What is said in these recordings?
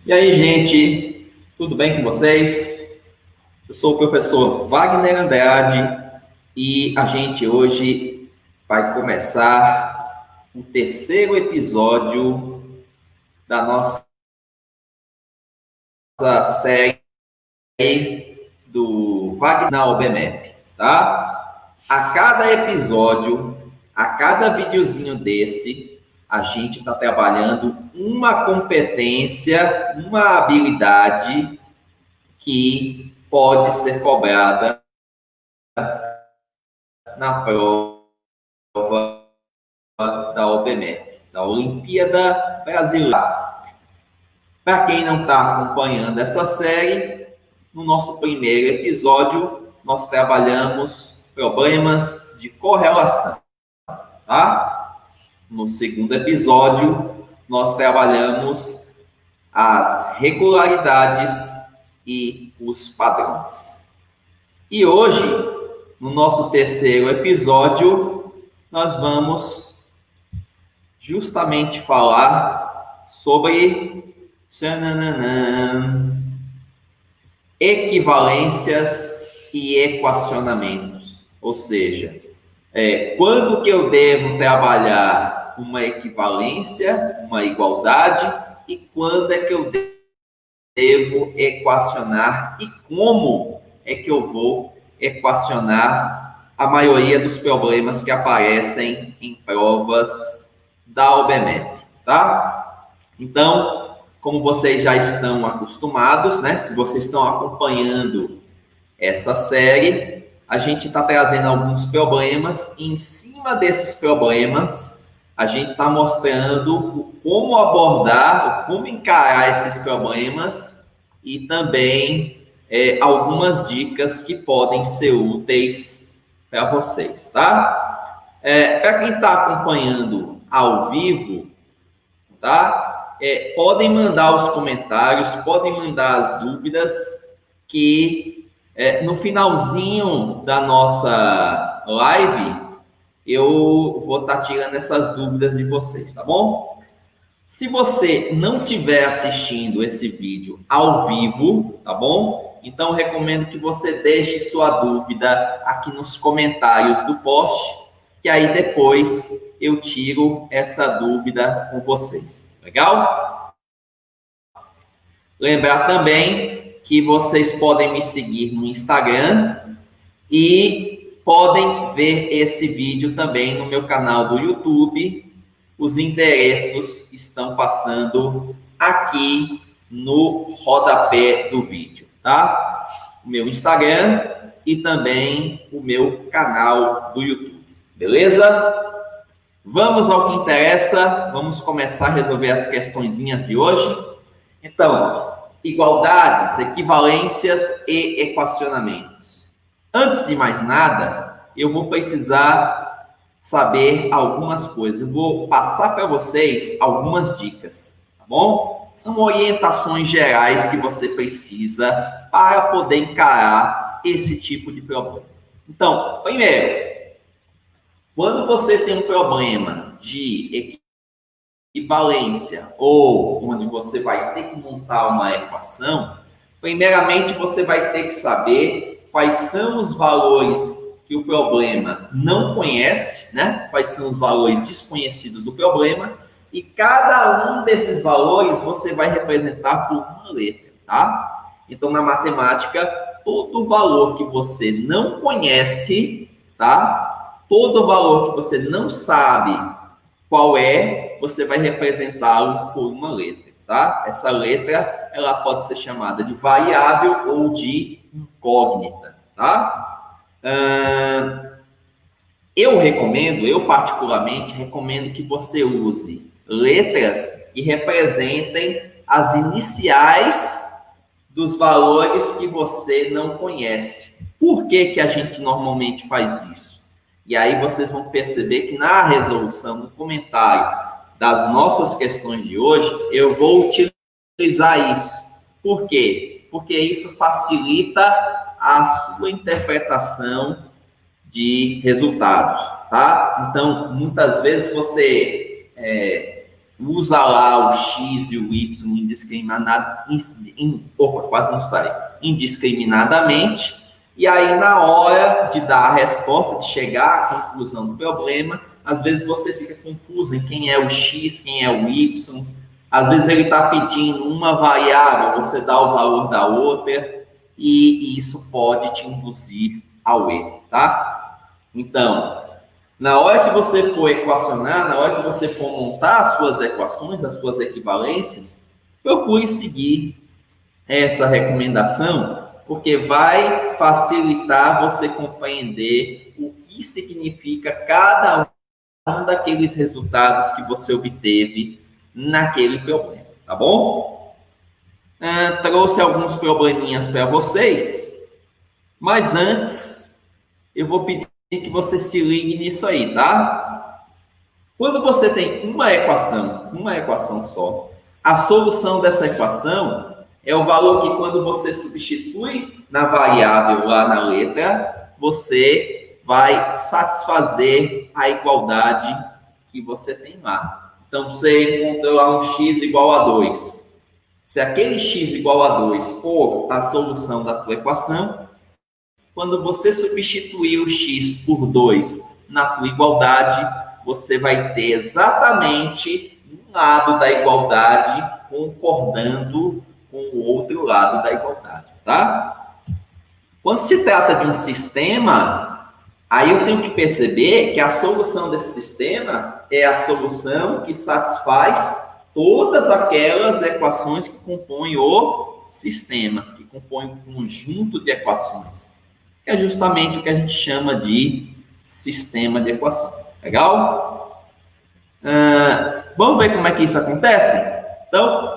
E aí, gente, tudo bem com vocês? Eu sou o professor Wagner Andrade e a gente hoje vai começar o terceiro episódio da nossa série do Wagner na OBMEP, tá? A cada episódio, a cada videozinho desse, a gente está trabalhando uma competência, uma habilidade que pode ser cobrada na prova da OBMEP, da Olimpíada Brasileira. Para quem não está acompanhando essa série, no nosso primeiro episódio, nós trabalhamos problemas de correlação, tá? No segundo episódio, nós trabalhamos as regularidades e os padrões. E hoje, no nosso terceiro episódio, nós vamos justamente falar sobre equivalências e equacionamentos. Ou seja, quando que eu devo trabalhar uma equivalência, uma igualdade, e quando é que eu devo equacionar e como é que eu vou equacionar a maioria dos problemas que aparecem em provas da OBMEP, tá? Então, como vocês já estão acostumados, né? Se vocês estão acompanhando essa série, a gente está trazendo alguns problemas e em cima desses problemas a gente está mostrando como abordar, como encarar esses problemas e também algumas dicas que podem ser úteis para vocês, tá? Para quem está acompanhando ao vivo, tá? Podem mandar os comentários, podem mandar as dúvidas que no finalzinho da nossa live eu vou estar tirando essas dúvidas de vocês, tá bom? Se você não estiver assistindo esse vídeo ao vivo, tá bom? Então, recomendo que você deixe sua dúvida aqui nos comentários do post, que aí depois eu tiro essa dúvida com vocês. Legal? Lembrar também que vocês podem me seguir no Instagram e podem ver esse vídeo também no meu canal do YouTube. Os endereços estão passando aqui no rodapé do vídeo, tá? O meu Instagram e também o meu canal do YouTube, beleza? Vamos ao que interessa, vamos começar a resolver as questõezinhas de hoje. Então, igualdades, equivalências e equacionamentos. Antes de mais nada, eu vou precisar saber algumas coisas. Eu vou passar para vocês algumas dicas, tá bom? São orientações gerais que você precisa para poder encarar esse tipo de problema. Então, primeiro, quando você tem um problema de equivalência ou onde você vai ter que montar uma equação, primeiramente você vai ter que saber quais são os valores que o problema não conhece, né? Quais são os valores desconhecidos do problema, e cada um desses valores você vai representar por uma letra, tá? Então, na matemática, todo valor que você não conhece, tá? Todo valor que você não sabe qual é, você vai representá-lo por uma letra, tá? Essa letra, ela pode ser chamada de variável ou de incógnita, tá? Eu particularmente recomendo que você use letras que representem as iniciais dos valores que você não conhece. Por que que a gente normalmente faz isso? E aí vocês vão perceber que na resolução, no comentário das nossas questões de hoje, eu vou utilizar isso. Por quê? Porque isso facilita a sua interpretação de resultados, tá? Então, muitas vezes você usa lá o X e o Y indiscriminadamente, e aí na hora de dar a resposta, de chegar à conclusão do problema, às vezes você fica confuso em quem é o X, quem é o Y, às vezes ele está pedindo uma variável, você dá o valor da outra, e isso pode te induzir ao erro, tá? Então, na hora que você for equacionar, na hora que você for montar as suas equações, as suas equivalências, procure seguir essa recomendação, porque vai facilitar você compreender o que significa cada um daqueles resultados que você obteve naquele problema, tá bom? Trouxe alguns probleminhas para vocês, mas antes eu vou pedir que você se ligue nisso aí, tá? Quando você tem uma equação só, a solução dessa equação é o valor que, quando você substitui na variável lá na letra, você vai satisfazer a igualdade que você tem lá. Então, você encontrou lá um x igual a 2. Se aquele x igual a 2 for a solução da tua equação, quando você substituir o x por 2 na tua igualdade, você vai ter exatamente um lado da igualdade concordando com o outro lado da igualdade, tá? Quando se trata de um sistema, aí eu tenho que perceber que a solução desse sistema é a solução que satisfaz todas aquelas equações que compõem o sistema, que compõem um conjunto de equações, que é justamente o que a gente chama de sistema de equações. Legal? Vamos ver como é que isso acontece? Então,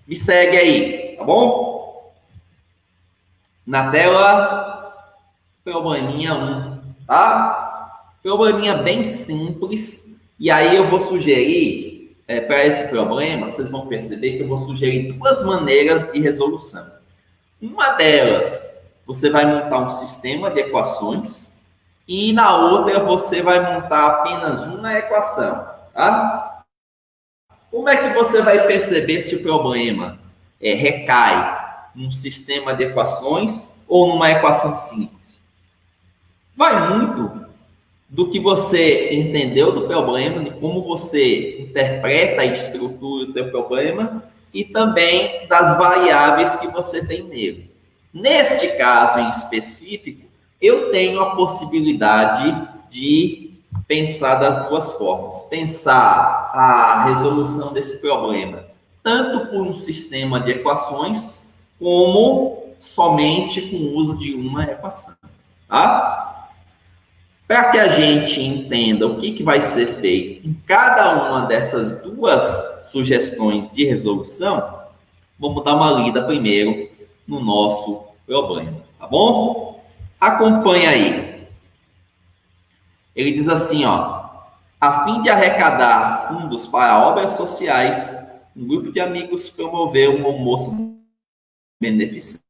me segue aí, tá bom? Na tela, probleminha 1, tá? Probleminha bem simples. E aí eu vou sugerir, para esse problema, vocês vão perceber que eu vou sugerir duas maneiras de resolução. Uma delas, você vai montar um sistema de equações, e na outra você vai montar apenas uma equação, tá? Como é que você vai perceber se o problema recai num sistema de equações ou numa equação simples? Vai muito do que você entendeu do problema, de como você interpreta e estrutura o teu problema, e também das variáveis que você tem nele. Neste caso em específico, eu tenho a possibilidade de pensar das duas formas. Pensar a resolução desse problema tanto por um sistema de equações, como somente com o uso de uma equação, tá? Para que a gente entenda o que vai ser feito em cada uma dessas duas sugestões de resolução, vamos dar uma lida primeiro no nosso problema, tá bom? Acompanha aí. Ele diz assim, ó: a fim de arrecadar fundos para obras sociais, um grupo de amigos promoveu um almoço beneficente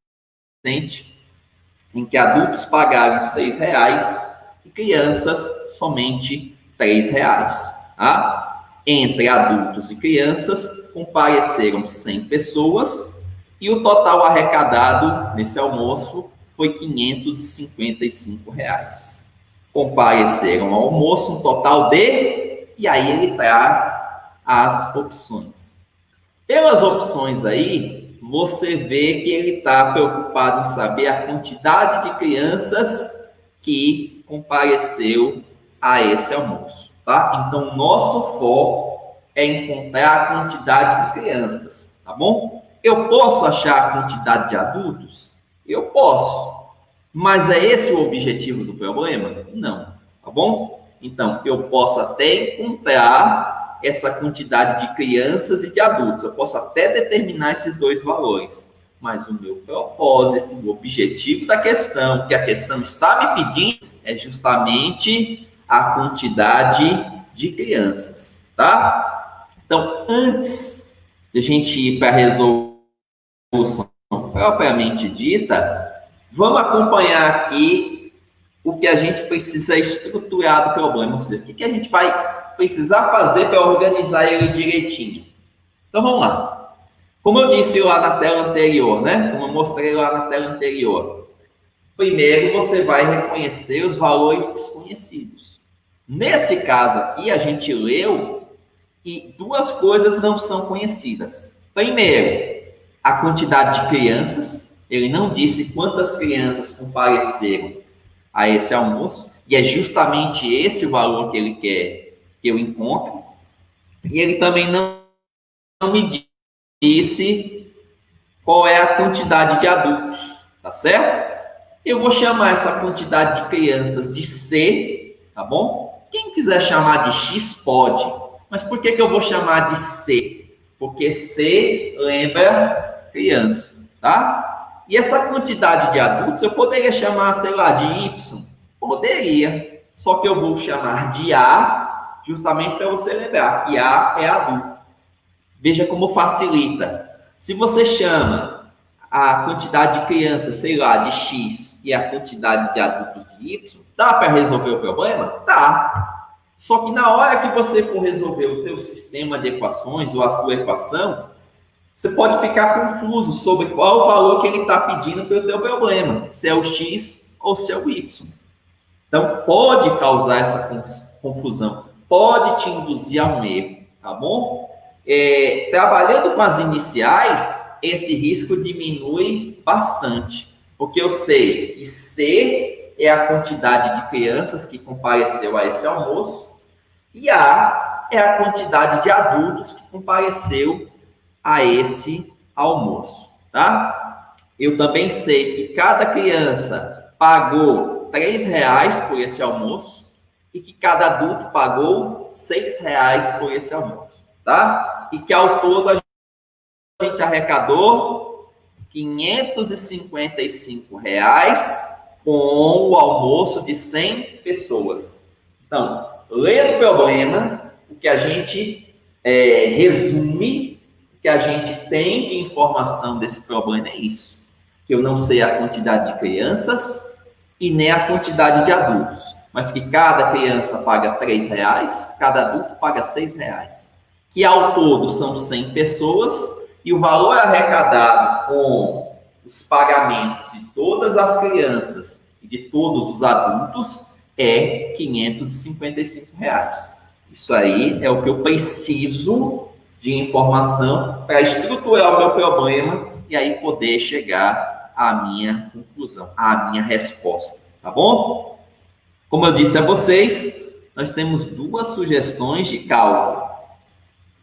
em que adultos pagaram R$6 e crianças somente R$3. Tá? Entre adultos e crianças compareceram 100 pessoas e o total arrecadado nesse almoço foi R$555. Compareceram ao almoço um total de... E aí ele traz as opções. Pelas opções aí, você vê que ele está preocupado em saber a quantidade de crianças que compareceu a esse almoço, tá? Então, o nosso foco é encontrar a quantidade de crianças, tá bom? Eu posso achar a quantidade de adultos? Eu posso. Mas é esse o objetivo do problema? Não, tá bom? Então, eu posso até encontrar essa quantidade de crianças e de adultos. Eu posso até determinar esses dois valores. Mas o meu propósito, o objetivo da questão, que a questão está me pedindo, é justamente a quantidade de crianças, tá? Então, antes de a gente ir para a resolução propriamente dita, vamos acompanhar aqui o que a gente precisa estruturar do problema. Ou seja, o que a gente vai precisar fazer para organizar ele direitinho. Então, vamos lá. Como eu disse lá na tela anterior, né? Como eu mostrei lá na tela anterior. Primeiro, você vai reconhecer os valores desconhecidos. Nesse caso aqui, a gente leu e duas coisas não são conhecidas. Primeiro, a quantidade de crianças. Ele não disse quantas crianças compareceram a esse almoço. E é justamente esse o valor que ele quer que eu encontre. E ele também não me disse qual é a quantidade de adultos, tá certo? Eu vou chamar essa quantidade de crianças de C, tá bom? Quem quiser chamar de X pode, mas por que eu vou chamar de C? Porque C lembra criança, tá? E essa quantidade de adultos eu poderia chamar, sei lá, de Y? Poderia, só que eu vou chamar de A, justamente para você lembrar que A é adulto. Veja como facilita. Se você chama a quantidade de crianças, sei lá, de X e a quantidade de adultos de Y, dá para resolver o problema? Dá. Só que na hora que você for resolver o teu sistema de equações ou a tua equação, você pode ficar confuso sobre qual o valor que ele está pedindo para o teu problema, se é o X ou se é o Y. Então, pode causar essa confusão, pode te induzir a um erro, tá bom? Trabalhando com as iniciais, esse risco diminui bastante, porque eu sei que C é a quantidade de crianças que compareceu a esse almoço e A é a quantidade de adultos que compareceu a esse almoço, tá? Eu também sei que cada criança pagou R$3 por esse almoço e que cada adulto pagou R$6 por esse almoço, tá? E que ao todo a gente arrecadou R$555 com o almoço de 100 pessoas. Então, lendo o problema, o que a gente resume, o que a gente tem de informação desse problema é isso. Que eu não sei a quantidade de crianças e nem a quantidade de adultos, mas que cada criança paga R$3, cada adulto paga R$6. Que ao todo são 100 pessoas e o valor arrecadado com os pagamentos de todas as crianças e de todos os adultos é R$555. Isso aí é o que eu preciso de informação para estruturar o meu problema e aí poder chegar à minha conclusão, à minha resposta, tá bom? Como eu disse a vocês, nós temos duas sugestões de cálculo.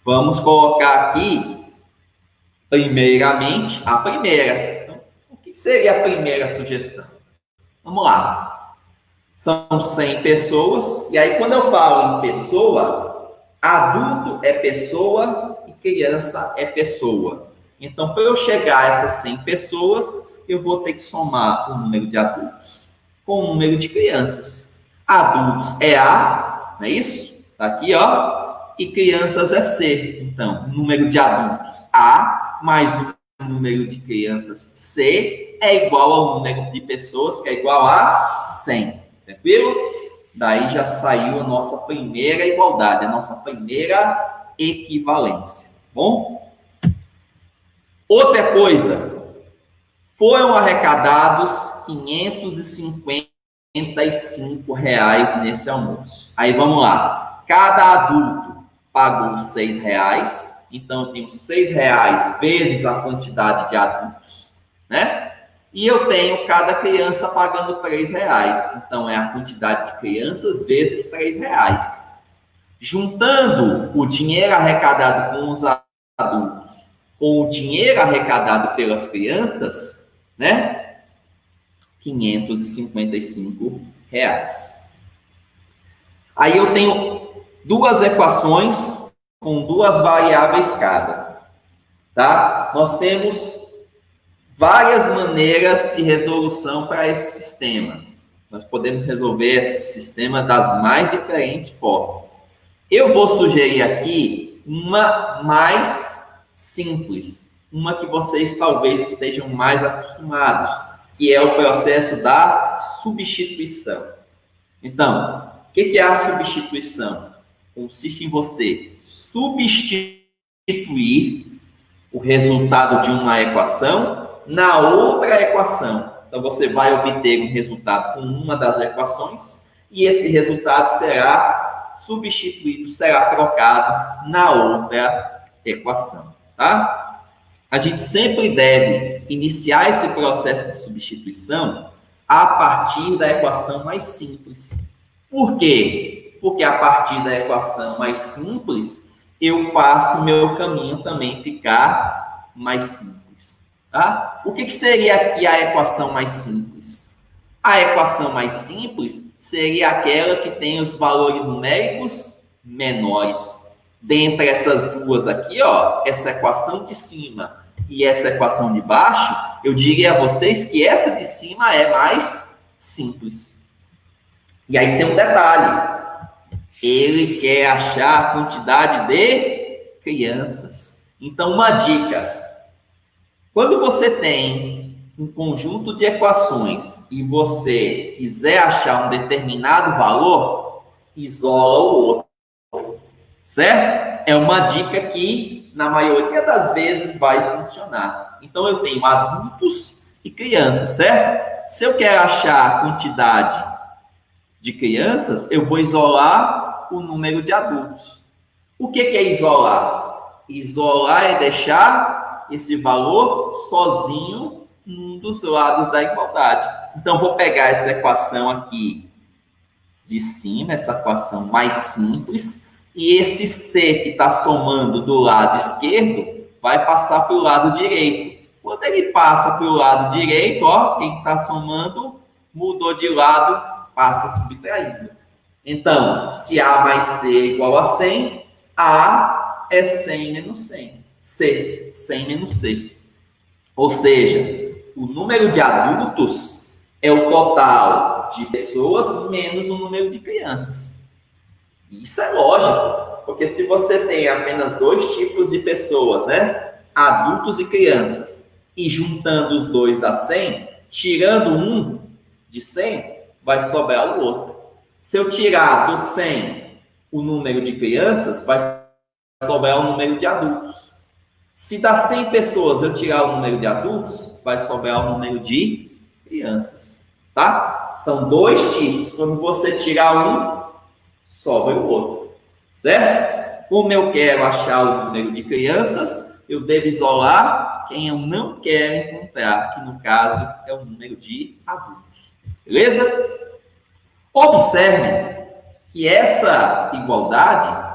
Vamos colocar aqui, primeiramente, a primeira. Então, o que seria a primeira sugestão? Vamos lá. São 100 pessoas, e aí quando eu falo em pessoa, adulto é pessoa e criança é pessoa. Então, para eu chegar a essas 100 pessoas, eu vou ter que somar o número de adultos com o número de crianças. Adultos é A, não é isso? Está aqui, ó. E crianças é C. Então, o número de adultos A mais o número de crianças C é igual ao número de pessoas, que é igual a 100. Tranquilo? Daí já saiu a nossa primeira igualdade, a nossa primeira equivalência. Bom? Outra coisa, foram arrecadados R$555 nesse almoço. Aí vamos lá. Cada adulto pagou R$6, então eu tenho R$6 vezes a quantidade de adultos, né? E eu tenho cada criança pagando R$3, então é a quantidade de crianças vezes R$3. Juntando o dinheiro arrecadado com os adultos com o dinheiro arrecadado pelas crianças, né? R$555. Aí eu tenho duas equações com duas variáveis cada, tá? Nós temos várias maneiras de resolução para esse sistema. Nós podemos resolver esse sistema das mais diferentes formas. Eu vou sugerir aqui uma mais simples, uma que vocês talvez estejam mais acostumados, que é o processo da substituição. Então, o que é a substituição? consiste em você substituir o resultado de uma equação na outra equação. Então, você vai obter um resultado com uma das equações e esse resultado será substituído, será trocado na outra equação, tá? A gente sempre deve iniciar esse processo de substituição a partir da equação mais simples. Por quê? Porque a partir da equação mais simples, eu faço o meu caminho também ficar mais simples, tá? O que seria aqui a equação mais simples? A equação mais simples seria aquela que tem os valores numéricos menores. Dentre essas duas aqui, ó, essa equação de cima e essa equação de baixo, eu diria a vocês que essa de cima é mais simples. E aí tem um detalhe. Ele quer achar a quantidade de crianças. Então, uma dica. Quando você tem um conjunto de equações e você quiser achar um determinado valor, isola o outro. Certo? É uma dica que, na maioria das vezes, vai funcionar. Então, eu tenho adultos e crianças, certo? Se eu quero achar a quantidade de crianças, eu vou isolar o número de adultos. O que é isolar? Isolar é deixar esse valor sozinho num dos lados da igualdade. Então, vou pegar essa equação aqui de cima, essa equação mais simples, e esse C que está somando do lado esquerdo vai passar para o lado direito. Quando ele passa para o lado direito, ó, quem está somando mudou de lado, passa subtraindo. Então, se A mais C é igual a 100, A é 100 menos 100. C, 100 menos C. Ou seja, o número de adultos é o total de pessoas menos o número de crianças. Isso é lógico, porque se você tem apenas dois tipos de pessoas, né? Adultos e crianças, e juntando os dois dá 100, tirando um de 100, vai sobrar o outro. Se eu tirar do 100 o número de crianças, vai sobrar o número de adultos. Se dá 100 pessoas eu tirar o número de adultos, vai sobrar o número de crianças, tá? São dois tipos. Quando você tirar um, sobra o outro, certo? Como eu quero achar o número de crianças, eu devo isolar quem eu não quero encontrar, que no caso é o número de adultos. Beleza? Observe que essa igualdade,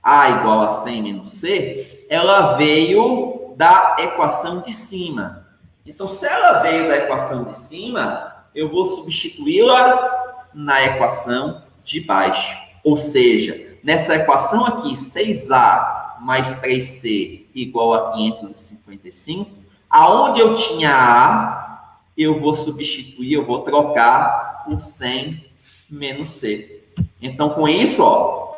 A igual a 100 menos C, ela veio da equação de cima. Então, se ela veio da equação de cima, eu vou substituí-la na equação de baixo. Ou seja, nessa equação aqui, 6A mais 3C igual a 555, aonde eu tinha A, eu vou substituir, eu vou trocar por 100 menos C. Então, com isso, ó,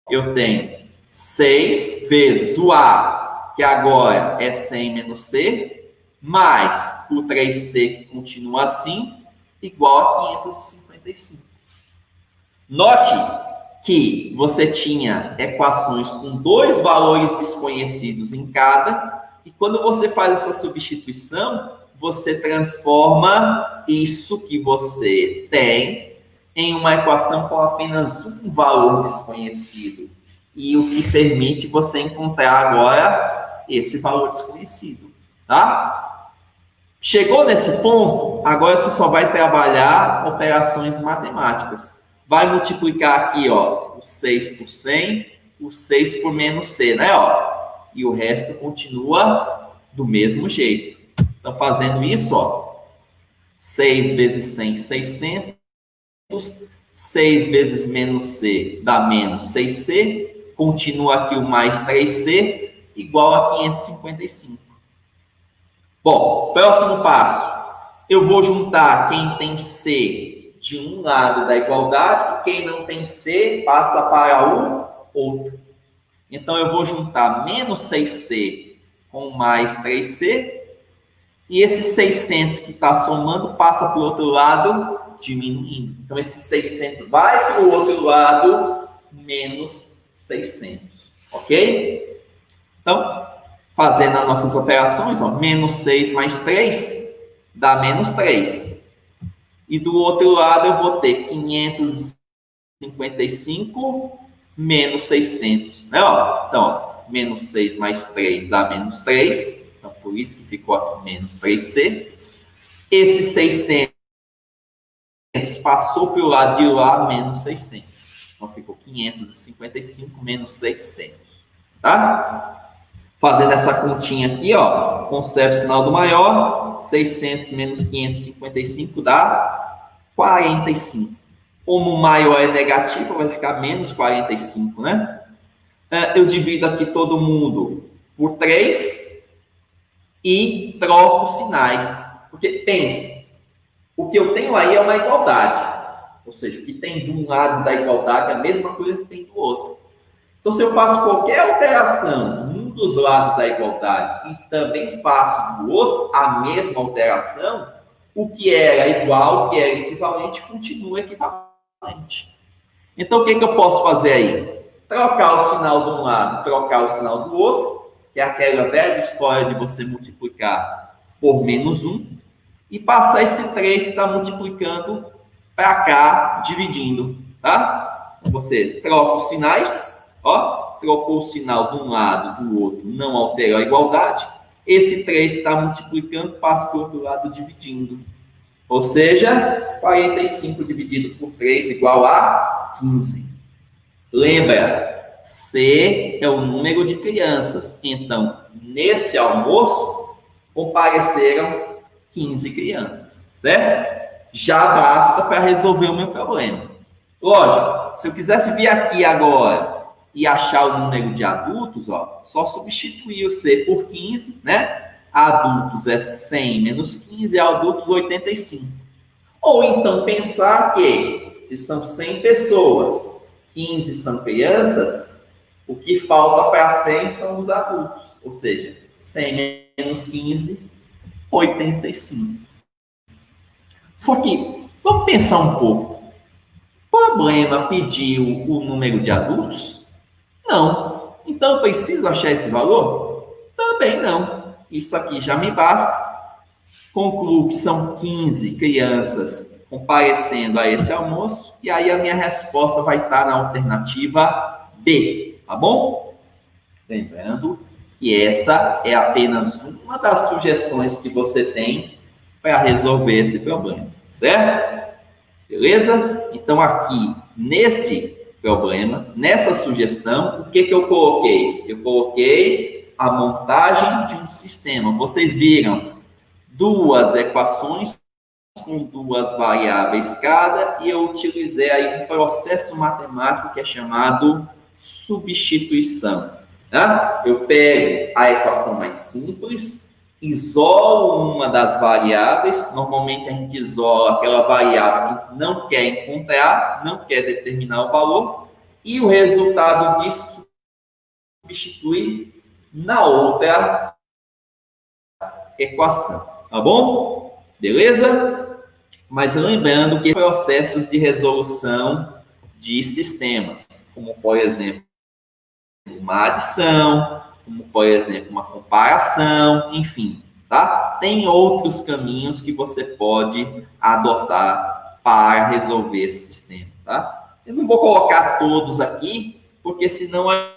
eu tenho 6 vezes o A, que agora é 100 menos C, mais o 3C, que continua assim, igual a 555. Note que você tinha equações com dois valores desconhecidos em cada, e quando você faz essa substituição, você transforma isso que você tem em uma equação com apenas um valor desconhecido, e o que permite você encontrar agora esse valor desconhecido, tá? Chegou nesse ponto, agora você só vai trabalhar operações matemáticas. Vai multiplicar aqui, ó, o 6 por 100, o 6 por menos C, né, ó? E o resto continua do mesmo jeito. Então, fazendo isso, ó, 6 vezes 100, 600, 6 vezes menos C dá menos 6C, continua aqui o mais 3C, igual a 555. Bom, próximo passo. Eu vou juntar quem tem C de um lado da igualdade, e quem não tem C passa para o outro. Então, eu vou juntar menos 6C com mais 3C, e esse 600 que está somando passa para o outro lado, diminuindo. Então, esse 600 vai para o outro lado, menos 600, ok? Então, fazendo as nossas operações, ó, menos 6 mais 3 dá menos 3. E do outro lado eu vou ter 555 menos 600, né? Ó, então, ó, menos 6 mais 3 dá menos 3. Então, por isso que ficou aqui menos 3C. Esse 600 passou para o lado de lá, menos 600. Então, ficou 555 menos 600, tá? Fazendo essa continha aqui, ó, conserva o sinal do maior, 600 menos 555 dá 45. Como o maior é negativo, vai ficar menos 45, né? Eu divido aqui todo mundo por 3 e troco os sinais. Porque, pense, o que eu tenho aí é uma igualdade. Ou seja, o que tem de um lado da igualdade é a mesma coisa que tem do outro. Então, se eu faço qualquer alteração num dos lados da igualdade e também faço do outro a mesma alteração, o que era igual, o que era equivalente, continua equivalente. Então, o que eu posso fazer aí? Trocar o sinal de um lado, trocar o sinal do outro, que é aquela velha história de você multiplicar por menos 1, e passar esse 3 que está multiplicando para cá, dividindo, tá? Então, você troca os sinais, ó, trocou o sinal de um lado, do outro, não alterou a igualdade. Esse 3 está multiplicando, passa para o outro lado, dividindo. Ou seja, 45 dividido por 3 igual a 15. Lembra, C é o número de crianças. Então, nesse almoço, compareceram 15 crianças, certo? Já basta para resolver o meu problema. Lógico, se eu quisesse vir aqui agora e achar o número de adultos, ó, só substituir o C por 15, né? Adultos é 100 menos 15, adultos 85. Ou então pensar que, se são 100 pessoas, 15 são crianças, o que falta para 100 são os adultos. Ou seja, 100 menos 15, 85. Só que, vamos pensar um pouco. O problema pediu o número de adultos? Não. Então, eu preciso achar esse valor? Também não. Isso aqui já me basta. Concluo que são 15 crianças comparecendo a esse almoço, e aí a minha resposta vai estar na alternativa B, tá bom? Lembrando que essa é apenas uma das sugestões que você tem para resolver esse problema, certo? Beleza? Então, aqui, nesse problema, nessa sugestão, o que eu coloquei? Eu coloquei a montagem de um sistema. Vocês viram duas equações com duas variáveis cada, e eu utilizei aí um processo matemático que é chamado substituição. Tá? Eu pego a equação mais simples, isolo uma das variáveis. Normalmente a gente isola aquela variável que não quer encontrar, não quer determinar o valor, e o resultado disso substitui na outra equação. Tá bom? Beleza? Mas lembrando que processos de resolução de sistemas, como por exemplo, uma adição, como por exemplo, uma comparação, enfim, tá? Tem outros caminhos que você pode adotar para resolver esse sistema, tá? Eu não vou colocar todos aqui, porque senão a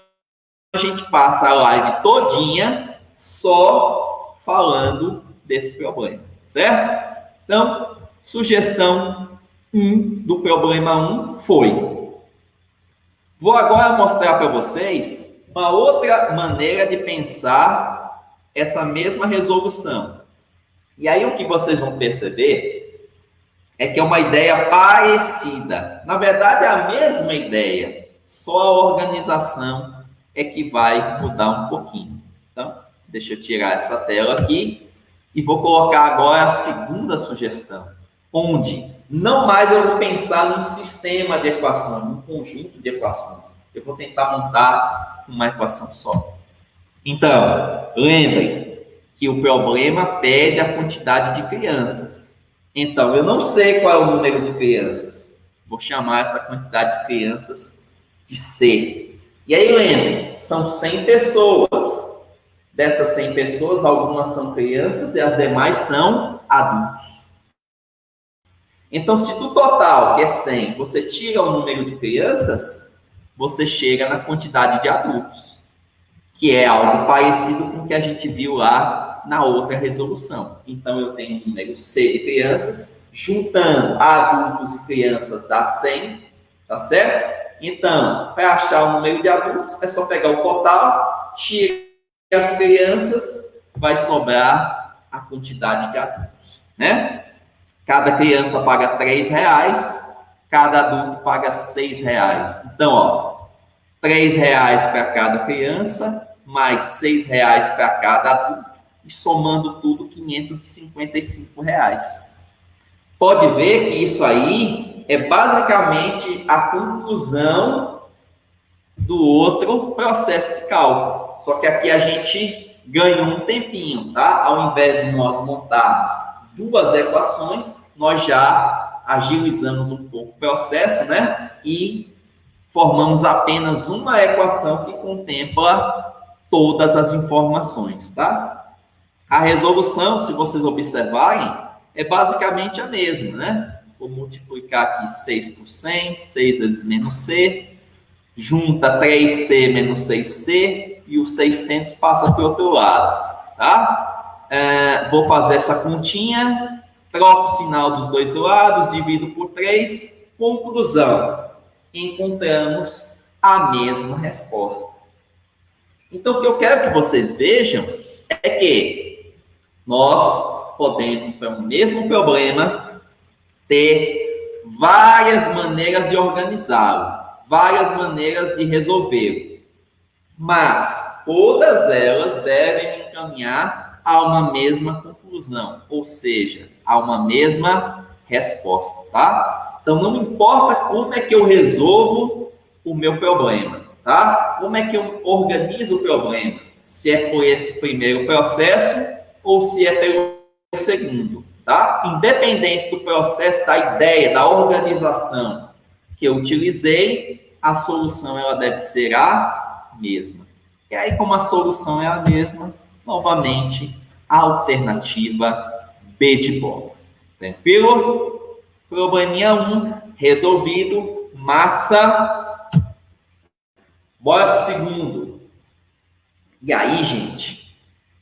gente passa a live todinha só falando desse problema, certo? Então, sugestão 1 do problema 1 foi: vou agora mostrar para vocês uma outra maneira de pensar essa mesma resolução. E aí o que vocês vão perceber é que é uma ideia parecida. Na verdade, é a mesma ideia, só a organização é que vai mudar um pouquinho. Então, deixa eu tirar essa tela aqui e vou colocar agora a segunda sugestão, onde não mais eu vou pensar num sistema de equações, num conjunto de equações. Eu vou tentar montar uma equação só. Então, lembrem que o problema pede a quantidade de crianças. Então, eu não sei qual é o número de crianças. Vou chamar essa quantidade de crianças de C. E aí, lembre, são 100 pessoas. Dessas 100 pessoas, algumas são crianças e as demais são adultos. Então, se do total, que é 100, você tira o número de crianças, você chega na quantidade de adultos, que é algo parecido com o que a gente viu lá na outra resolução. Então, eu tenho o número C de crianças, juntando adultos e crianças dá 100, tá certo? Então, para achar o número de adultos, é só pegar o total, tira as crianças, vai sobrar a quantidade de adultos, né? Cada criança paga R$3, cada adulto paga R$6. Então, ó, R$3 para cada criança, mais R$6 para cada adulto, e somando tudo, R$555. Pode ver que isso aí é basicamente a conclusão do outro processo de cálculo. Só que aqui a gente ganhou um tempinho, tá? Ao invés de nós montarmos duas equações, nós já agilizamos um pouco o processo, né? E formamos apenas uma equação que contempla todas as informações, tá? A resolução, se vocês observarem, é basicamente a mesma, né? Vou multiplicar aqui 6 por 100, 6 vezes menos C, junta 3C menos 6C e o 600 passa para o outro lado, tá? Vou fazer essa continha, troco o sinal dos dois lados, divido por 3, conclusão. Encontramos a mesma resposta. Então, o que eu quero que vocês vejam é que nós podemos, para o mesmo problema, ter várias maneiras de organizá-lo, várias maneiras de resolvê-lo, mas todas elas devem encaminhar a uma mesma conclusão, ou seja, a uma mesma resposta, tá? Então, não importa como é que eu resolvo o meu problema, tá? Como é que eu organizo o problema, se é por esse primeiro processo ou se é pelo segundo, tá? Independente do processo, da ideia, da organização que eu utilizei, a solução ela deve ser a mesma. E aí, como a solução é a mesma, novamente, a alternativa B de bola. Tranquilo? Probleminha 1, resolvido. Massa. Bora para o segundo. E aí, gente,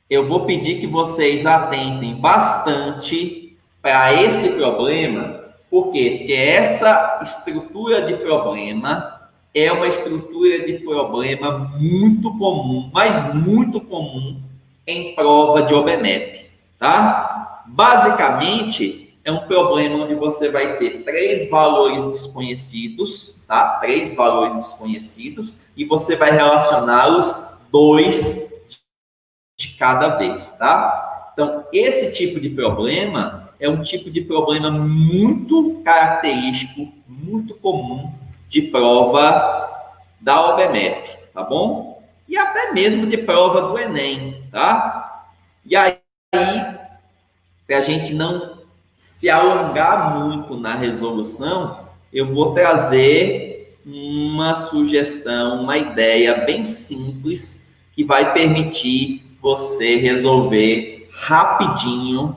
eu vou pedir que vocês atentem bastante para esse problema. Por quê? Porque essa estrutura de problema é uma estrutura de problema muito comum, mas muito comum em prova de OBNEP, tá? Basicamente, é um problema onde você vai ter 3 valores desconhecidos, tá? 3 valores desconhecidos, e você vai relacioná-los 2 de cada vez, tá? Então, esse tipo de problema é um tipo de problema muito característico, muito comum de prova da OBNEP, tá bom? E até mesmo de prova do Enem, tá? E aí, para a gente não se alongar muito na resolução, eu vou trazer uma sugestão, uma ideia bem simples que vai permitir você resolver rapidinho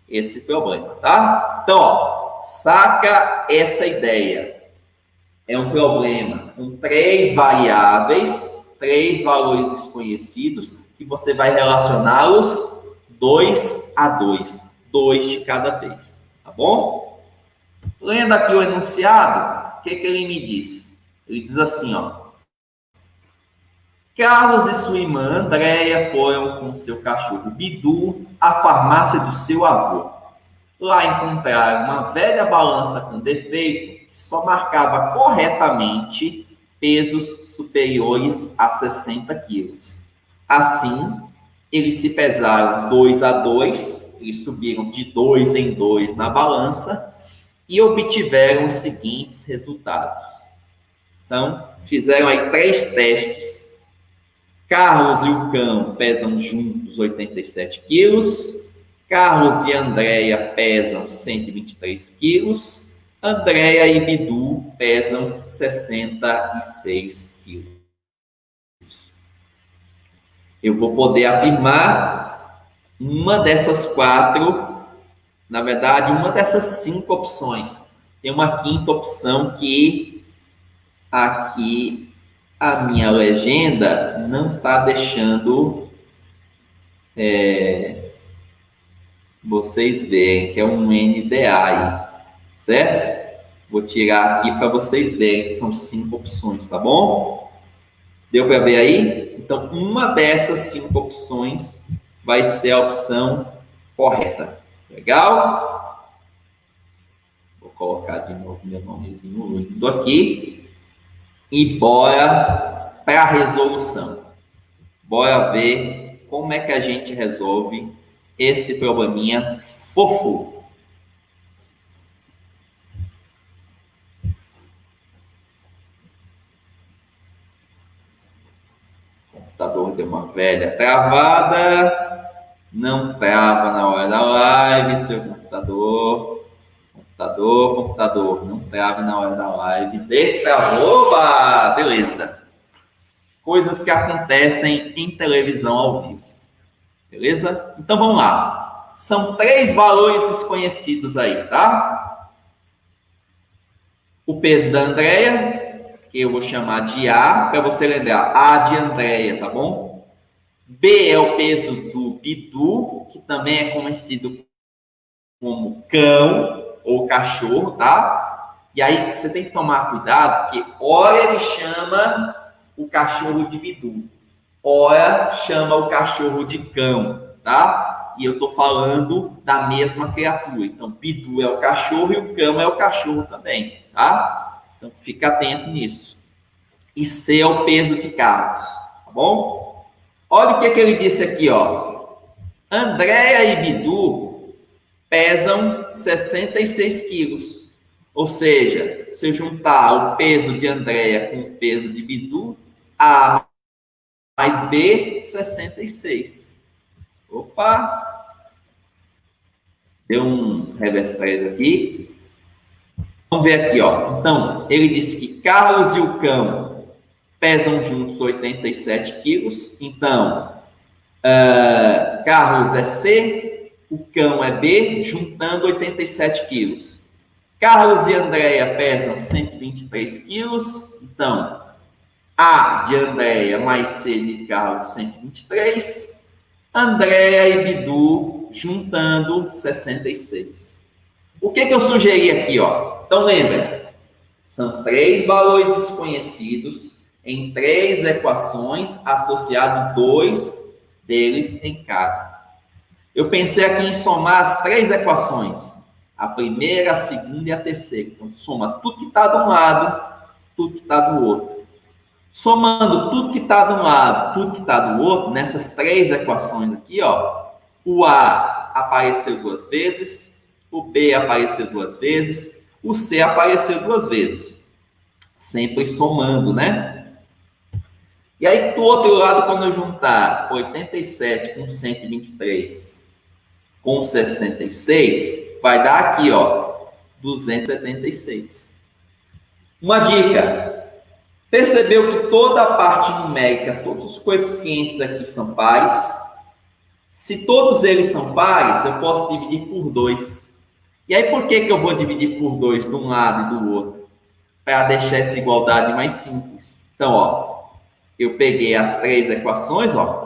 esse problema, tá? Então, ó, saca essa ideia. É um problema com 3 variáveis, 3 valores desconhecidos, que você vai relacioná-los 2 a 2, 2 de cada vez, tá bom? Lendo aqui o enunciado, o que ele me diz? Ele diz assim, ó. Carlos e sua irmã Andréia foram com seu cachorro Bidu à farmácia do seu avô. Lá encontraram uma velha balança com defeito que só marcava corretamente pesos superiores a 60 quilos. Assim, eles se pesaram 2 a 2, eles subiram de 2 em 2 na balança e obtiveram os seguintes resultados. Então, fizeram aí 3 testes. Carlos e o cão pesam juntos 87 quilos. Carlos e Andréia pesam 123 quilos. Andréia e Bidu pesam 66 quilos. eu vou poder afirmar uma dessas 4, na verdade, uma dessas 5 opções. Tem uma quinta opção que aqui a minha legenda não está deixando vocês verem, que é um NDI, certo? Vou tirar aqui para vocês verem que são 5 opções, tá bom? Deu para ver aí? Então, uma dessas 5 opções vai ser a opção correta. Legal? Vou colocar de novo meu nomezinho lindo aqui. E bora para a resolução. Bora ver como é que a gente resolve esse probleminha fofo. O computador deu uma velha travada. Não trava na hora da live, seu computador. Computador. Não trava na hora da live. Destravou, oba! Beleza. Coisas que acontecem em televisão ao vivo. Beleza? Então vamos lá. São 3 valores desconhecidos aí, tá? O peso da Andréia, que eu vou chamar de A, para você lembrar. A de Andréia, tá bom? B é o peso do Bidu, que também é conhecido como cão ou cachorro, tá? E aí você tem que tomar cuidado, porque ora ele chama o cachorro de Bidu, ora chama o cachorro de cão, tá? E eu tô falando da mesma criatura. Então, Bidu é o cachorro e o cão é o cachorro também, tá? Então, fica atento nisso. E C é o peso de Carlos, tá bom? Olha o que ele disse aqui, ó. Andréia e Bidu pesam 66 quilos. Ou seja, se eu juntar o peso de Andréia com o peso de Bidu, A mais B, 66. Opa! Deu um reverse para ele aqui. Vamos ver aqui, ó. Então, ele disse que Carlos e o cão pesam juntos 87 quilos. Então, Carlos é C, o cão é B, juntando 87 quilos. Carlos e Andréia pesam 123 quilos. Então, A de Andréia mais C de Carlos, 123. Andréia e Bidu juntando 66. O que eu sugeri aqui, ó? Então, lembra, são 3 valores desconhecidos em 3 equações, associados 2 deles em cada. Eu pensei aqui em somar as 3 equações, a primeira, a segunda e a terceira. Então, soma tudo que está de um lado, tudo que está do outro. Somando tudo que está de um lado, tudo que está do outro, nessas 3 equações aqui, ó, o A apareceu 2 vezes, o B apareceu 2 vezes, o C apareceu 2 vezes. Sempre somando, né? E aí, do outro lado, quando eu juntar 87 com 123 com 66, vai dar aqui, ó, 276. Uma dica. Percebeu que toda a parte numérica, todos os coeficientes aqui são pares? Se todos eles são pares, eu posso dividir por 2. E aí, por que eu vou dividir por 2 de um lado e do outro? Para deixar essa igualdade mais simples. Então, ó, eu peguei as 3 equações, ó.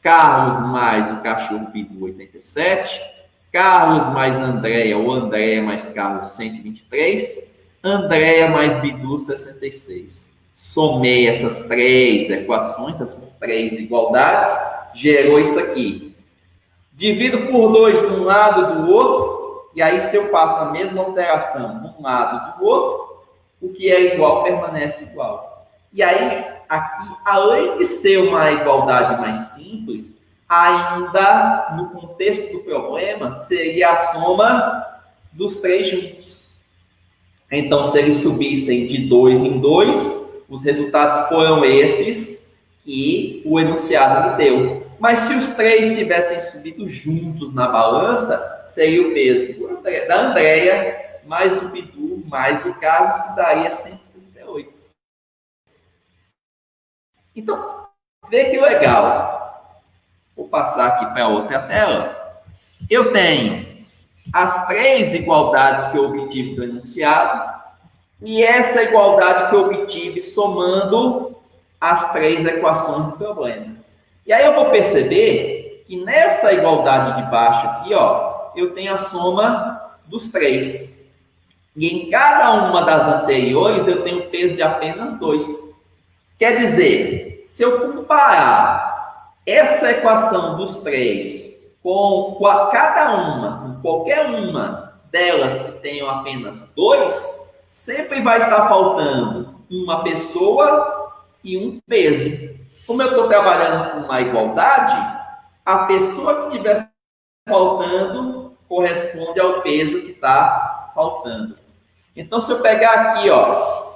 Carlos mais o cachorro Bidu, 87. Carlos mais Andréia, ou Andréia mais Carlos, 123. Andréia mais Bidu, 66. Somei essas 3 equações, essas 3 igualdades, gerou isso aqui. Divido por 2 de um lado e do outro, e aí se eu faço a mesma alteração de um lado e do outro, o que é igual permanece igual. E aí, aqui, além de ser uma igualdade mais simples, ainda, no contexto do problema, seria a soma dos 3 juntos. Então, se eles subissem de 2 em 2, os resultados foram esses que o enunciado me deu. Mas se os 3 tivessem subido juntos na balança, seria o peso da Andréia, mais do Bidu, mais do Carlos, que daria 138. Então, vê que legal. Vou passar aqui para outra tela. Eu tenho as 3 igualdades que eu obtive do enunciado e essa igualdade que eu obtive somando as 3 equações do problema. E aí eu vou perceber que nessa igualdade de baixo aqui, ó, eu tenho a soma dos 3. E em cada uma das anteriores eu tenho peso de apenas 2. Quer dizer, se eu comparar essa equação dos 3 com cada uma, qualquer uma delas que tenham apenas 2, sempre vai estar faltando uma pessoa e um peso. Como eu estou trabalhando com uma igualdade, a pessoa que estiver faltando corresponde ao peso que está faltando. Então, se eu pegar aqui, ó,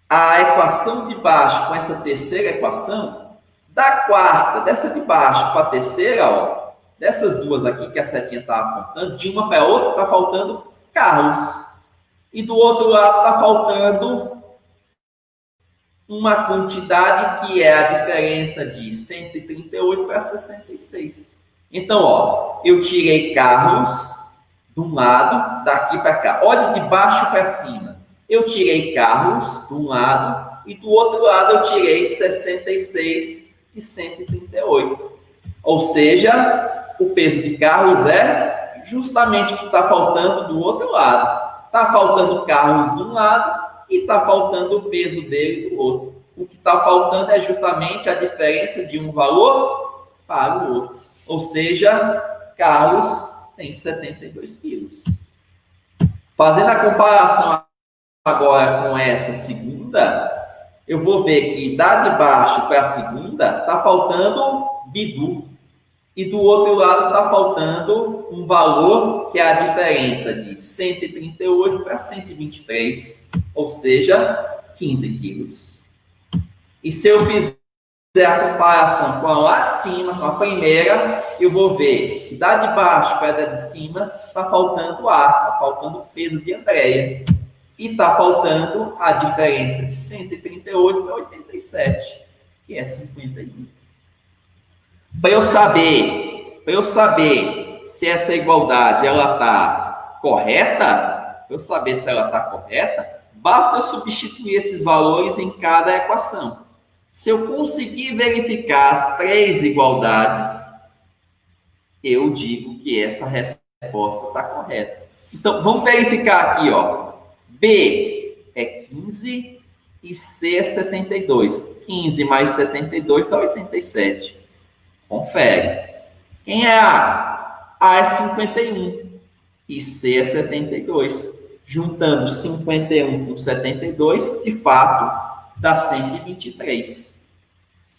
a equação de baixo com essa terceira equação, da quarta, dessa de baixo para a terceira, ó, dessas duas aqui que a setinha está apontando, de uma para a outra está faltando Carlos. E do outro lado está faltando uma quantidade que é a diferença de 138 para 66. Então, ó, eu tirei Carlos de um lado, daqui para cá. Olha de baixo para cima. Eu tirei Carlos de um lado e do outro lado eu tirei 66 e 138. Ou seja, o peso de Carlos é justamente o que está faltando do outro lado. Está faltando Carlos de um lado e está faltando o peso dele do outro. O que está faltando é justamente a diferença de um valor para o outro. Ou seja, Carlos tem 72 quilos. Fazendo a comparação agora com essa segunda, eu vou ver que da de baixo para a segunda está faltando Bidu. E do outro lado está faltando um valor que é a diferença de 138 para 123, ou seja, 15 quilos. E se eu fizer a comparação com a lá de cima, com a primeira, eu vou ver que da de baixo para a de cima está faltando ar, está faltando o peso de Andréia. E está faltando a diferença de 138 para 87, que é 51. Para eu saber se essa igualdade ela está correta, basta eu substituir esses valores em cada equação. Se eu conseguir verificar as 3 igualdades, eu digo que essa resposta está correta. Então, vamos verificar aqui, ó. B é 15 e C é 72. 15 mais 72 dá 87. Confere. Quem é A? A é 51 e C é 72. Juntando 51 com 72, de fato, dá 123.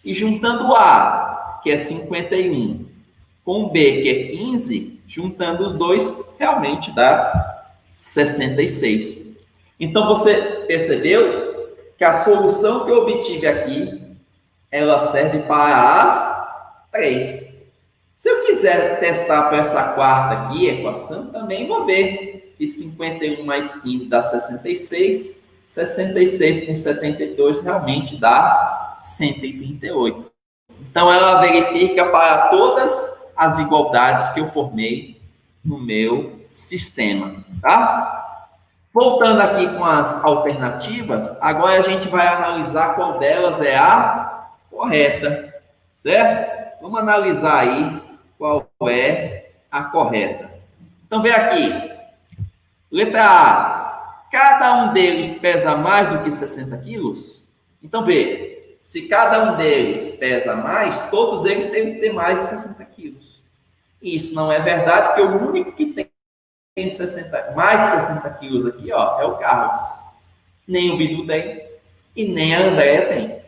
E juntando A, que é 51, com B, que é 15, juntando os dois, realmente dá 66. Então, você percebeu que a solução que eu obtive aqui, ela serve para as 3. Se eu quiser testar para essa quarta aqui, equação, também vou ver que 51 mais 15 dá 66. 66 com 72 realmente dá 138. Então, ela verifica para todas as igualdades que eu formei no meu sistema, tá? Voltando aqui com as alternativas, agora a gente vai analisar qual delas é a correta, certo? Vamos analisar aí qual é a correta. Então, vem aqui. Letra A. Cada um deles pesa mais do que 60 quilos? Então, vê. Se cada um deles pesa mais, todos eles têm que ter mais de 60 quilos. Isso não é verdade, porque o único que tem mais de 60 quilos aqui, ó, é o Carlos. Nem o Bidu tem e nem a Andréia tem.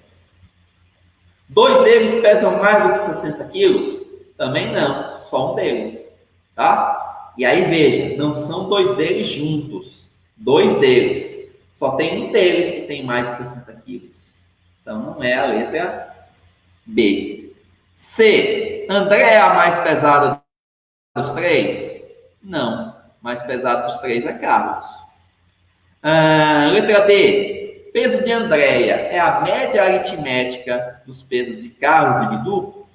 2 deles pesam mais do que 60 quilos? Também não, só um deles, tá? E aí, veja, não são 2 deles juntos. 2 deles. Só tem um deles que tem mais de 60 quilos. Então, não é a letra B. C. Andréia é a mais pesada dos 3? Não. Mais pesado dos 3 é Carlos. Letra D. Peso de Andréia é a média aritmética dos pesos de Carlos e Bidu?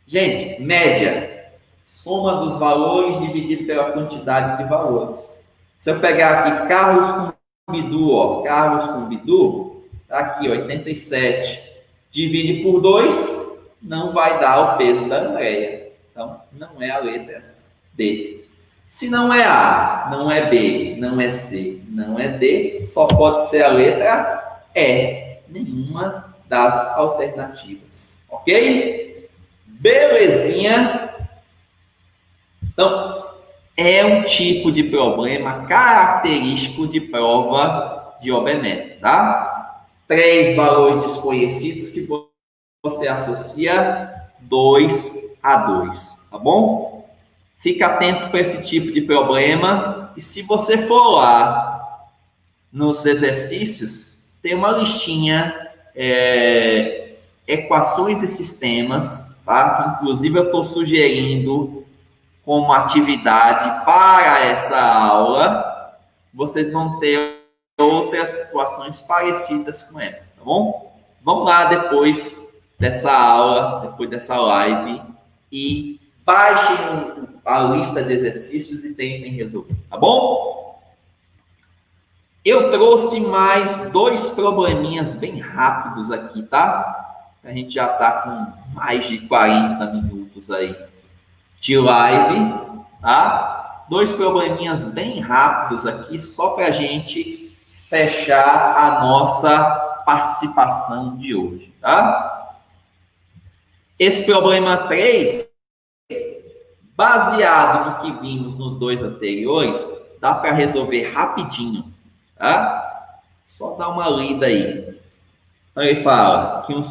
Gente, média, soma dos valores dividido pela quantidade de valores. Se eu pegar aqui Carlos com Bidu, ó, Carlos com Bidu, tá aqui, 87, divide por 2, não vai dar o peso da Andréia. Então, não é a letra D. Se não é A, não é B, não é C, não é D, só pode ser a letra E. Nenhuma das alternativas. Ok? Belezinha? Então, é um tipo de problema característico de prova de Obermethod, tá? 3 valores desconhecidos que você associa 2 a 2, tá bom? Fica atento para esse tipo de problema. E se você for lá nos exercícios, tem uma listinha, equações e sistemas, tá? Que inclusive eu estou sugerindo como atividade para essa aula. Vocês vão ter outras situações parecidas com essa, tá bom? Vamos lá depois dessa aula, depois dessa live, e baixem a lista de exercícios e tentem resolver, tá bom? Eu trouxe mais 2 probleminhas bem rápidos aqui, tá? A gente já tá com mais de 40 minutos aí de live, tá? 2 probleminhas bem rápidos aqui, só para a gente fechar a nossa participação de hoje, tá? Esse problema 3, baseado no que vimos nos 2 anteriores, dá para resolver rapidinho, tá? Só dá uma lida aí. Ele fala que um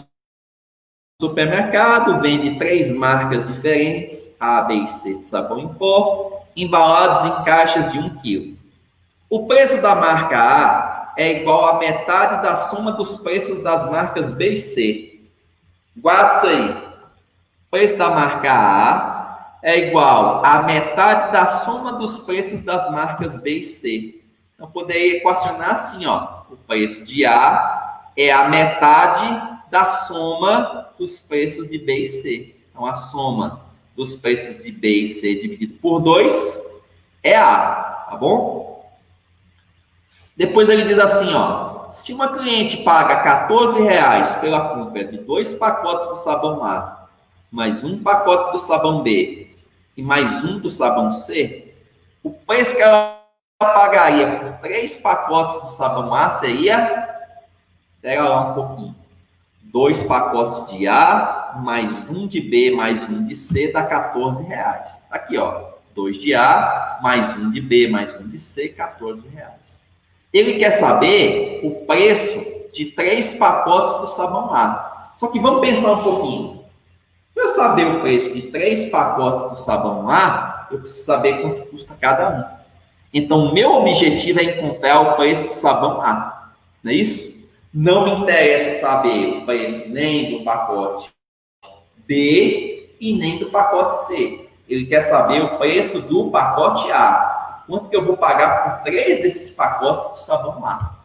supermercado vende 3 marcas diferentes, A, B e C, de sabão em pó, embalados em caixas de 1 kg. O preço da marca A é igual à metade da soma dos preços das marcas B e C. Guarda isso aí. O preço da marca A é igual à metade da soma dos preços das marcas B e C. Então, poderia equacionar assim, ó. O preço de A é a metade da soma dos preços de B e C. Então, a soma dos preços de B e C dividido por 2 é A, tá bom? Depois ele diz assim, ó. Se uma cliente paga R$14 pela compra de 2 pacotes do sabão A, mais 1 pacote do sabão B e mais 1 do sabão C, o preço que ela pagaria por 3 pacotes do sabão A seria... Pega lá um pouquinho. 2 pacotes de A, mais 1 de B, mais 1 de C, dá R$14. Aqui, ó. 2 de A, mais 1 de B, mais 1 de C, R$14. Ele quer saber o preço de 3 pacotes do sabão A. Só que vamos pensar um pouquinho. Para eu saber o preço de 3 pacotes do sabão A, eu preciso saber quanto custa cada um. Então, o meu objetivo é encontrar o preço do sabão A. Não é isso? Não me interessa saber o preço nem do pacote B e nem do pacote C. Ele quer saber o preço do pacote A. Quanto que eu vou pagar por 3 desses pacotes do sabão A?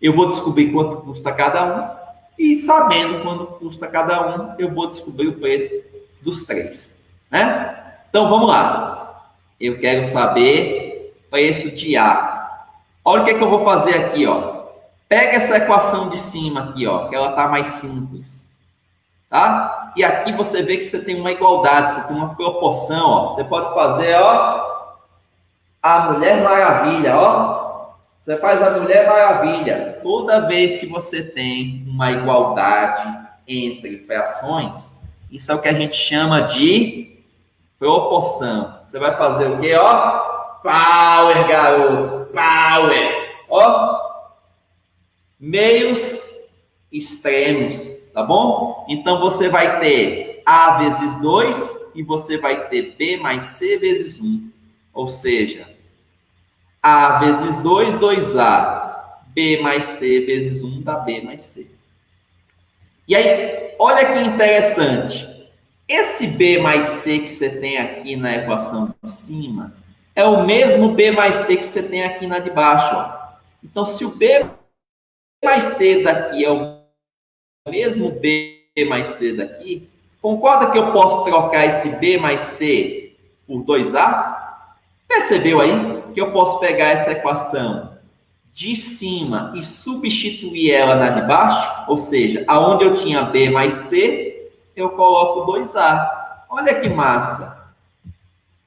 Eu vou descobrir quanto custa cada um e, sabendo quanto custa cada um, eu vou descobrir o preço dos 3, né? Então, vamos lá. Eu quero saber o preço de A. Olha o que eu vou fazer aqui, ó. Pega essa equação de cima aqui, ó, que ela tá mais simples, tá? E aqui você vê que você tem uma igualdade, você tem uma proporção, ó. Você pode fazer, ó, a Mulher Maravilha, ó. Você faz a Mulher Maravilha. Toda vez que você tem uma igualdade entre frações, isso é o que a gente chama de proporção. Você vai fazer o quê, ó? Power, garoto, power, ó. Meios extremos, tá bom? Então, você vai ter A vezes 2 e você vai ter B mais C vezes 1. Ou seja, A vezes 2, 2A. B mais C vezes 1 dá B mais C. E aí, olha que interessante. Esse B mais C que você tem aqui na equação de cima é o mesmo B mais C que você tem aqui na de baixo, ó. Então, se o B mais C daqui é o mesmo B mais C daqui, Concorda que eu posso trocar esse B mais C por 2A? Percebeu aí que eu posso pegar essa equação de cima e substituir ela na de baixo? Ou seja, aonde eu tinha B mais C, eu coloco 2A. Olha que massa!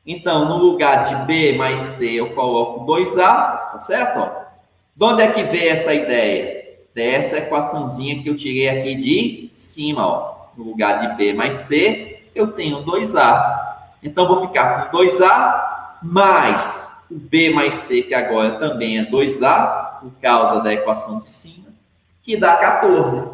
Então, no lugar de B mais C, eu coloco 2A, tá certo? De onde é que veio essa ideia? Dessa equaçãozinha que eu tirei aqui de cima, ó. No lugar de B mais C, eu tenho 2A. Então, vou ficar com 2A mais o B mais C, que agora também é 2A, por causa da equação de cima, que dá 14.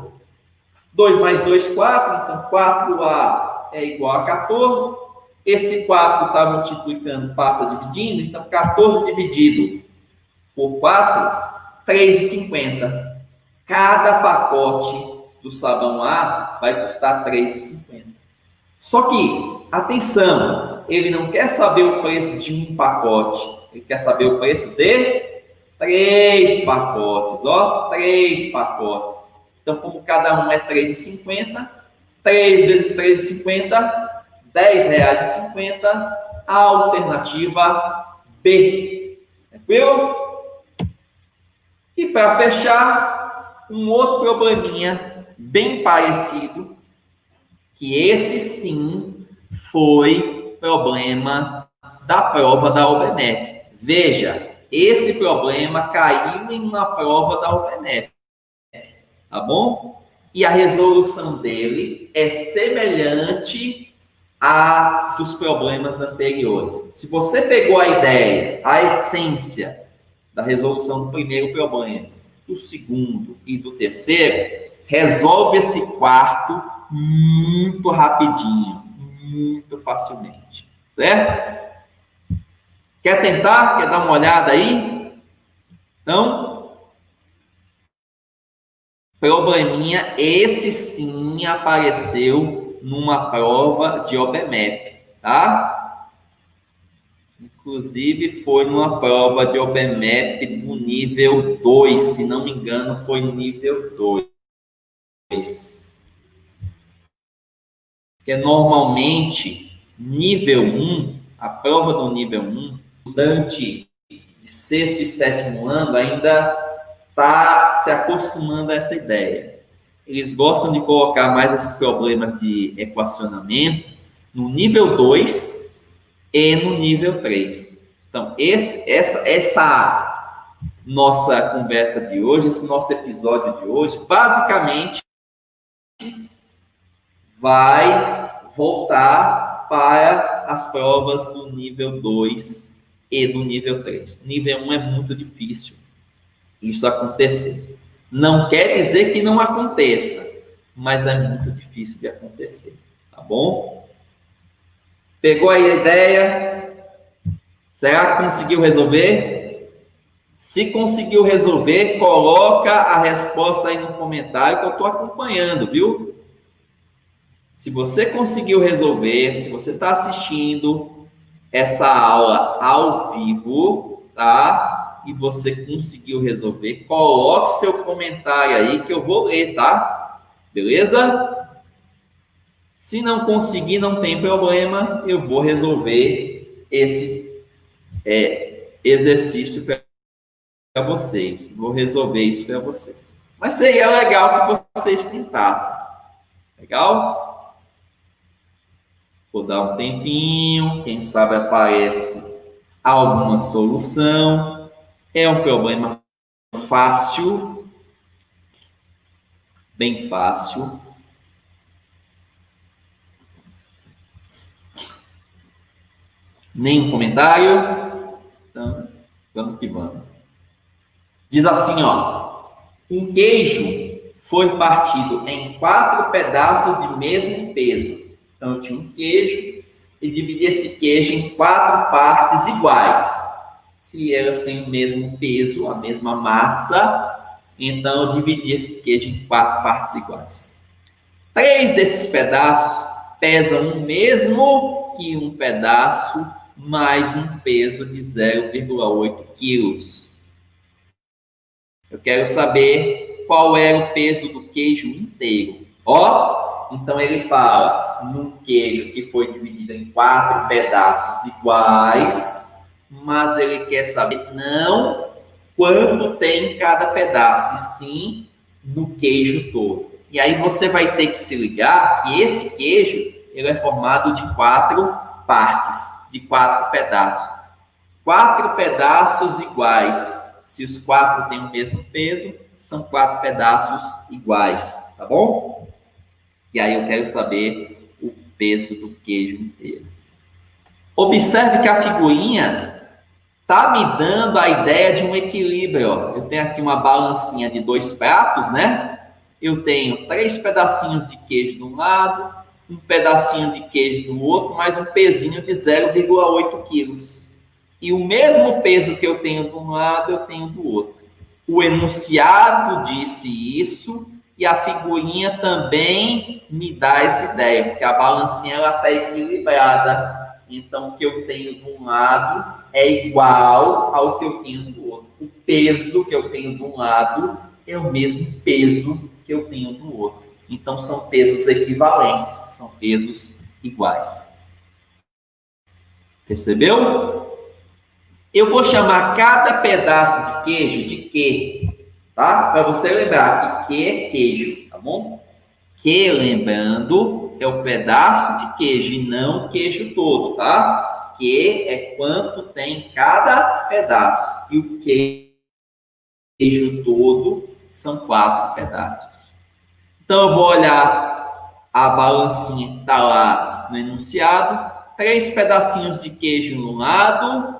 2 mais 2, 4. Então, 4A é igual a 14. Esse 4 está multiplicando, passa dividindo. Então, 14 dividido por 4, 3,50. Cada pacote do sabão A vai custar 3,50. Só que, atenção, ele não quer saber o preço de um pacote, ele quer saber o preço de 3 pacotes, ó, 3 pacotes. Então, como cada um é 3,50, 3 vezes 3,50, R$10,50, a alternativa B. Tranquilo? E para fechar, um outro probleminha bem parecido, que esse sim foi problema da prova da UBMEP. Veja, esse problema caiu em uma prova da UBMEP, tá bom? E a resolução dele é semelhante à dos problemas anteriores. Se você pegou a ideia, a essência da resolução do primeiro problema, do segundo e do terceiro, resolve esse quarto muito rapidinho, muito facilmente, certo? Quer tentar? Quer dar uma olhada aí? Então, probleminha, esse sim apareceu numa prova de OBMEP, tá? Inclusive, foi numa prova de OBMEP no nível 2, se não me engano, foi no nível 2. Porque normalmente, nível 1, a prova do nível 1, estudante de sexto e sétimo ano ainda está se acostumando a essa ideia. Eles gostam de colocar mais esses problemas de equacionamento no nível 2 e no nível 3. Então, essa nossa conversa de hoje, esse nosso episódio de hoje, basicamente vai voltar para as provas do nível 2 e do nível 3. Nível 1 é muito difícil isso acontecer. Não quer dizer que não aconteça, mas é muito difícil de acontecer, tá bom? Pegou aí a ideia? Será que conseguiu resolver? Se conseguiu resolver, coloca a resposta aí no comentário que eu estou acompanhando, viu? Se você conseguiu resolver, se você está assistindo essa aula ao vivo, tá? E você conseguiu resolver, coloque seu comentário aí que eu vou ler, tá? Beleza? Se não conseguir, não tem problema, eu vou resolver esse exercício para vocês. Vou resolver isso para vocês. Mas seria legal que vocês tentassem. Legal? Vou dar um tempinho, quem sabe aparece alguma solução. É um problema fácil, bem fácil. Nenhum comentário? Então, vamos que vamos. Diz assim, ó. Um queijo foi partido em 4 pedaços de mesmo peso. Então, eu tinha um queijo e dividi esse queijo em 4 partes iguais. Se elas têm o mesmo peso, a mesma massa, então eu dividi esse queijo em 4 partes iguais. 3 desses pedaços pesam o mesmo que um pedaço mais um peso de 0,8 quilos. Eu quero saber qual era o peso do queijo inteiro. Ó, Então ele fala num queijo que foi dividido em 4 pedaços iguais, mas ele quer saber não quanto tem em cada pedaço, e sim no queijo todo. E aí você vai ter que se ligar que esse queijo ele é formado de 4 partes, de 4 pedaços. 4 pedaços iguais. Se os 4 têm o mesmo peso, são 4 pedaços iguais, tá bom? E aí eu quero saber o peso do queijo inteiro. Observe que a figurinha está me dando a ideia de um equilíbrio. Ó. Eu tenho aqui uma balancinha de 2 pratos, né? Eu tenho 3 pedacinhos de queijo de um lado, um pedacinho de queijo do outro, mais um pezinho de 0,8 quilos. E o mesmo peso que eu tenho de um lado, eu tenho do outro. O enunciado disse isso e a figurinha também me dá essa ideia, porque a balancinha está equilibrada. Então, o que eu tenho de um lado é igual ao que eu tenho do outro. O peso que eu tenho de um lado é o mesmo peso que eu tenho do outro. Então, são pesos equivalentes, são pesos iguais. Percebeu? Eu vou chamar cada pedaço de queijo de que, tá? Para você lembrar que é queijo, tá bom? Que, lembrando, é o pedaço de queijo e não o queijo todo, tá? Que é quanto tem cada pedaço. E o queijo todo são 4 pedaços. Então, eu vou olhar a balancinha que está lá no enunciado. 3 pedacinhos de queijo no lado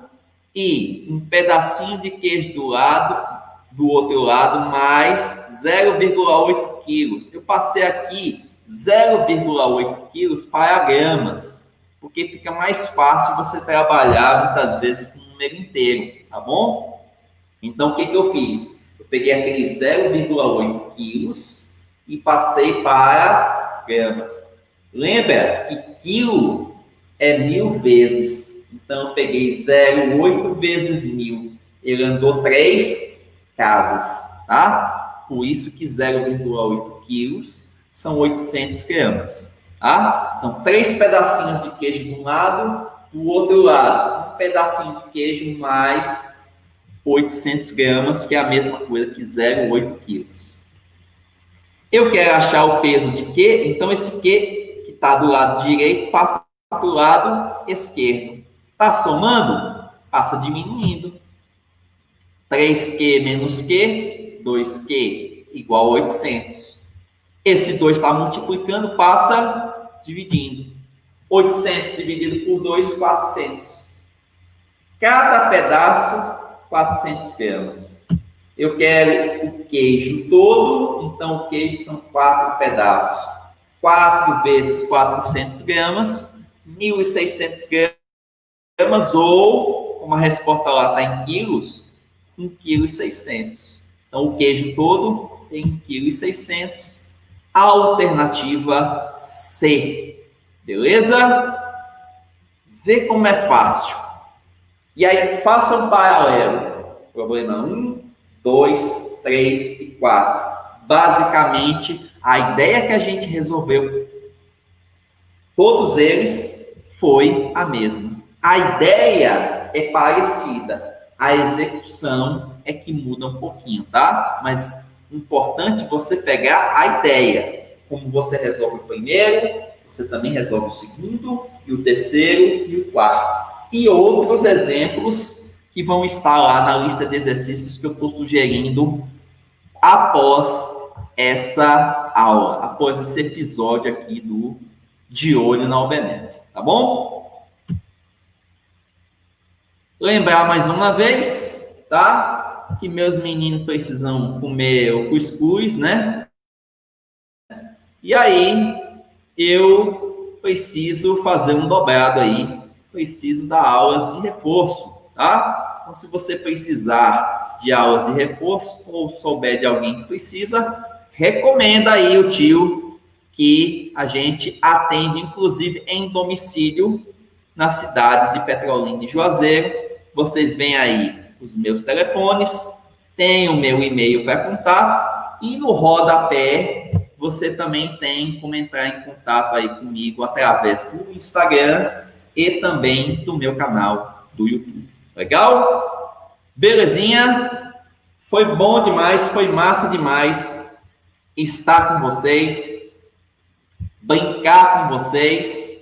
e um pedacinho de queijo do outro lado, mais 0,8 quilos. Eu passei aqui 0,8 quilos para gramas, porque fica mais fácil você trabalhar muitas vezes com o número inteiro, tá bom? Então, o que eu fiz? Eu peguei aqueles 0,8 quilos e passei para gramas. Lembra que quilo é 1000 vezes. Então, eu peguei 0,8 vezes 1000. Ele andou 3 casas, tá? Por isso que 0,8 quilos são 800 gramas, tá? Então, 3 pedacinhos de queijo de um lado, do outro lado, um pedacinho de queijo mais 800 gramas, que é a mesma coisa que 0,8 quilos. Eu quero achar o peso de Q, então esse Q que está do lado direito passa para o lado esquerdo. Está somando? Passa diminuindo. 3Q menos Q, 2Q, igual a 800. Esse 2 está multiplicando, passa dividindo. 800 dividido por 2, 400. Cada pedaço, 400 gramas. Eu quero o queijo todo, então o queijo são 4 pedaços. 4 vezes 400 gramas, 1.600 gramas, ou, como a resposta lá está em quilos, 1,6 kg. Então, o queijo todo tem 1,6 kg. Alternativa C. Beleza? Vê como é fácil. E aí, faça um paralelo. Problema 1, 2, 3 e 4. Basicamente, a ideia que a gente resolveu, todos eles, foi a mesma. A ideia é parecida. A execução é que muda um pouquinho, tá? Mas importante você pegar a ideia. Como você resolve o primeiro, você também resolve o segundo, e o terceiro e o quarto. E outros exemplos que vão estar lá na lista de exercícios que eu estou sugerindo após essa aula, após esse episódio aqui do De Olho na UBMEP, tá bom? Lembrar mais uma vez, tá? Que meus meninos precisam comer o cuscuz, né? E aí, eu preciso fazer um dobrado aí. Preciso dar aulas de reforço, tá? Então, se você precisar de aulas de reforço ou souber de alguém que precisa, recomenda aí o tio, que a gente atende, inclusive, em domicílio, nas cidades de Petrolina e Juazeiro. Vocês veem aí os meus telefones, tem o meu e-mail para contato e no rodapé você também tem como entrar em contato aí comigo através do Instagram e também do meu canal do YouTube. Legal? Belezinha? Foi bom demais, foi massa demais estar com vocês, brincar com vocês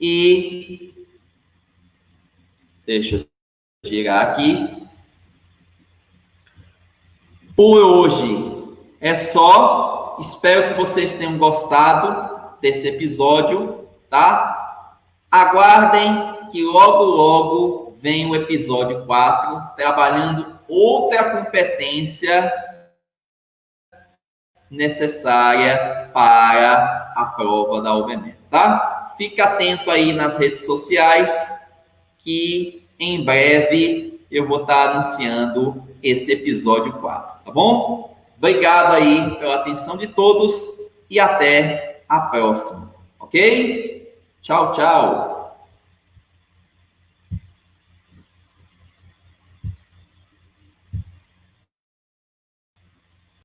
e deixa eu tirar aqui. Por hoje é só. Espero que vocês tenham gostado desse episódio, tá? Aguardem que logo, logo vem o episódio 4, trabalhando outra competência necessária para a prova da UVMET, tá? Fica atento aí nas redes sociais, que em breve eu vou estar anunciando esse episódio 4, tá bom? Obrigado aí pela atenção de todos e até a próxima, ok? Tchau, tchau!